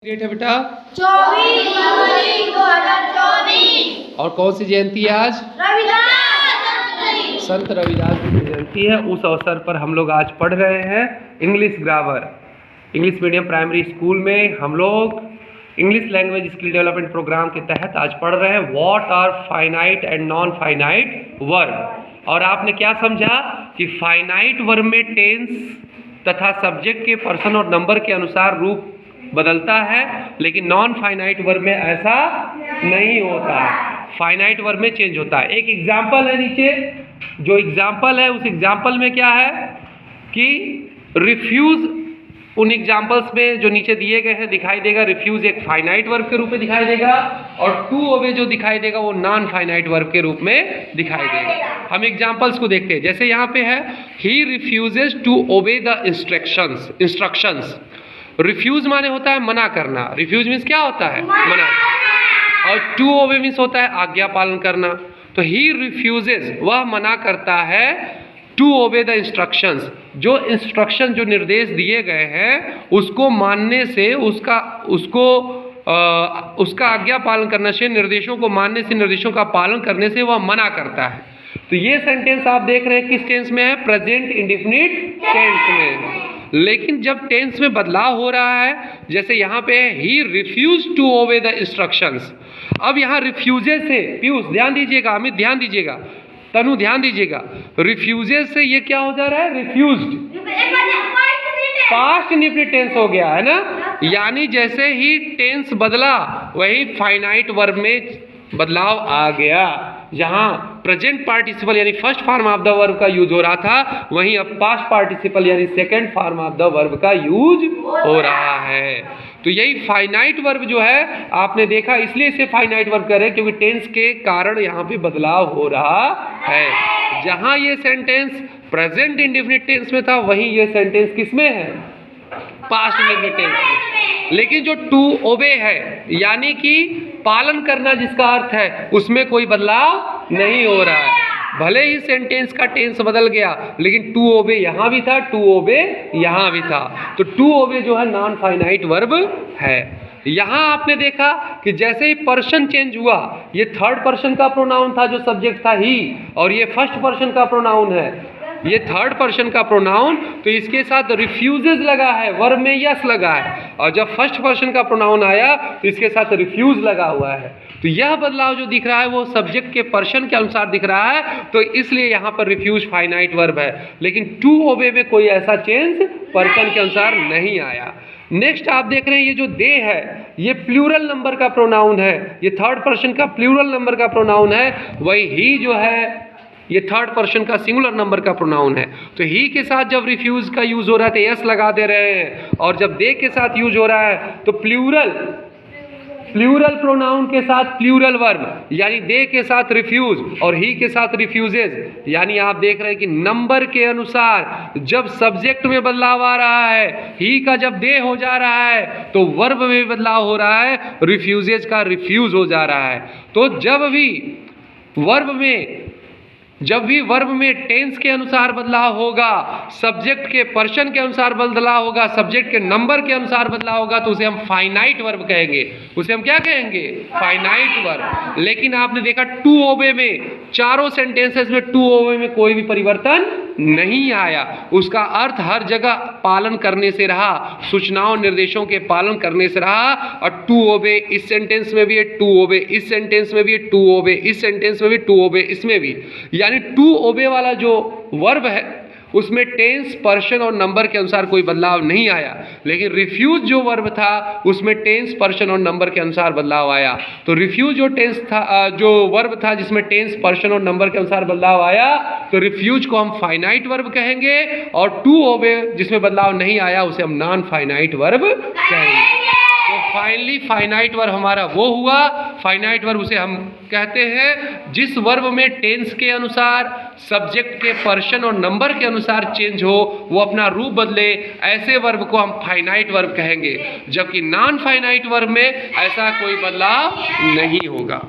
Date है बेटा 24 फरवरी 2024। और कौन सी जयंती है आज? रविदास संत रविदास जी की जयंती है। उस अवसर पर हम लोग आज पढ़ रहे हैं English grammar. English medium primary school में हम लोग English language skill development programme के तहत आज पढ़ रहे हैं what are finite and non finite verb. और आपने क्या समझा कि फाइनाइट वर्ब में टेंस तथा सब्जेक्ट के पर्सन और नंबर के अनुसार रूप बदलता है, लेकिन नॉन फाइनाइट वर्ब में ऐसा नहीं होता है। फाइनाइट वर्ब में चेंज होता है। एक एग्जाम्पल है नीचे, जो एग्जाम्पल है उस एग्जाम्पल में क्या है कि रिफ्यूज, उन एग्जाम्पल्स में जो नीचे दिए गए हैं दिखाई देगा रिफ्यूज एक फाइनाइट वर्ब के रूप में दिखाई देगा, और टू ओबे जो दिखाई देगा वो नॉन फाइनाइट वर्ब के रूप में दिखाई देगा। हम एग्जाम्पल्स को देखते हैं। जैसे यहाँ पे है ही refuses to obey the instructions. Refuse माने होता है मना करना। रिफ्यूज मीन्स क्या होता है? मना। और टू ओबे मीन्स होता है आज्ञा पालन करना। तो ही रिफ्यूजेज, वह मना करता है, टू ओबे द इंस्ट्रक्शंस, जो इंस्ट्रक्शन जो निर्देश दिए गए हैं उसको मानने से, उसका आज्ञा पालन करने से, निर्देशों को मानने से, निर्देशों का पालन करने से वह मना करता है। तो ये सेंटेंस आप देख रहे हैं किस टेंस में है? प्रेजेंट इंडेफिनिट टेंस में। लेकिन जब टेंस में बदलाव हो रहा है, जैसे यहाँ पे है ही refuse to obey the instructions. अब यहाँ रिफ्यूजेज से, पीयूष ध्यान दीजिएगा, अमित ध्यान दीजिएगा, तनु ध्यान दीजिएगा, रिफ्यूजेज से ये क्या हो जा रहा है? रिफ्यूज्ड, पास्ट इंडेफिनिट टेंस हो गया है ना। यानी जैसे ही टेंस बदला वही फाइनाइट वर्ब में बदलाव आ गया। जहां प्रेजेंट पार्टिसिपल यानी first form of the verb का यूज हो रहा था, वहीं अब पास्ट पार्टिसिपल यानी second form of the verb का यूज हो रहा है। तो यही फाइनाइट वर्ब जो है आपने देखा, इसलिए इसे फाइनाइट वर्ब कह रहे हैं क्योंकि टेंस के कारण यहाँ पे बदलाव हो रहा है। जहां ये सेंटेंस प्रेजेंट इंडेफिनिट टेंस में था, वहीं ये सेंटेंस किसमें है? पास्ट इंडेफिनिट टेंस में। लेकिन जो टू ओबे है यानी कि पालन करना जिसका अर्थ है, उसमें कोई बदलाव नहीं हो रहा है। भले ही सेंटेंस का टेंस बदल गया, लेकिन टू ओबे यहाँ भी था, टू ओबे यहाँ भी था। तो टू ओबे जो है नॉन फाइनाइट वर्ब है। यहाँ आपने देखा कि जैसे ही पर्सन चेंज हुआ, ये थर्ड पर्सन का प्रोनाउन था जो सब्जेक्ट था ही, और ये फर्स्ट पर्सन का प्रोनाउन है, ये थर्ड पर्सन का प्रोनाउन, तो इसके साथ रिफ्यूजेज लगा है, वर्ब में यस लगा है। और जब फर्स्ट पर्सन का प्रोनाउन आया तो इसके साथ रिफ्यूज लगा हुआ है। तो यह बदलाव जो दिख रहा है वो सब्जेक्ट के पर्सन के अनुसार दिख रहा है, तो इसलिए यहाँ पर रिफ्यूज फाइनाइट वर्ब है। लेकिन टू ओबे में कोई ऐसा चेंज पर्सन के अनुसार नहीं आया। नेक्स्ट आप देख रहे हैं ये जो दे है, ये प्लूरल नंबर का प्रोनाउन है, ये थर्ड पर्सन का प्लूरल नंबर का प्रोनाउन है। वही ही जो है ये थर्ड पर्सन का सिंगुलर नंबर का प्रोनाउन है। तो ही के साथ जब रिफ्यूज का यूज हो रहा है तो यस लगा दे रहे हैं, और जब दे के साथ यूज हो रहा है तो प्लूरल प्रोनाउन के साथ प्लूरल वर्ब, यानी दे के साथ रिफ्यूज और ही के साथ रिफ्यूजेज। यानी आप देख रहे हैं कि नंबर के अनुसार जब सब्जेक्ट में बदलाव आ रहा है, ही का जब दे हो जा रहा है तो वर्ब में भी बदलाव हो रहा है, रिफ्यूजेज का रिफ्यूज हो जा रहा है। तो जब भी वर्ब में टेंस के अनुसार बदलाव होगा, सब्जेक्ट के पर्सन के अनुसार बदलाव होगा, सब्जेक्ट के नंबर के अनुसार बदलाव होगा, तो उसे हम फाइनाइट वर्ब कहेंगे। उसे हम क्या कहेंगे? Finite verb. लेकिन आपने देखा टू ओबे में, चारों सेंटेंसेस में टू ओबे में कोई भी परिवर्तन नहीं आया। उसका अर्थ हर जगह पालन करने से रहा, सूचनाओं निर्देशों के पालन करने से रहा। और टू ओबे इस सेंटेंस में भी है, टू ओबे इस सेंटेंस में भी है, टू ओबे इस सेंटेंस में भी, टू ओबे इसमें भी। यानी टू ओबे वाला जो वर्ब है उसमें टेंस, पर्सन और नंबर के अनुसार कोई बदलाव नहीं आया। लेकिन रिफ्यूज जो वर्ब था उसमें टेंस, पर्सन और नंबर के अनुसार बदलाव आया। तो रिफ्यूज जो टेंस था, जो वर्ब था जिसमें टेंस, पर्सन और नंबर के अनुसार बदलाव आया, तो रिफ्यूज को हम फाइनाइट वर्ब कहेंगे, और टू ओबे जिसमें बदलाव नहीं आया उसे हम नॉन फाइनाइट वर्ब कहेंगे। तो फाइनली फाइनाइट वर्ब हमारा वो हुआ। फाइनाइट वर्ब उसे हम कहते हैं जिस वर्ब में टेंस के अनुसार, सब्जेक्ट के पर्सन और नंबर के अनुसार चेंज हो, वो अपना रूप बदले, ऐसे वर्ब को हम फाइनाइट वर्ब कहेंगे। जबकि नॉन फाइनाइट वर्ब में ऐसा कोई बदलाव नहीं होगा।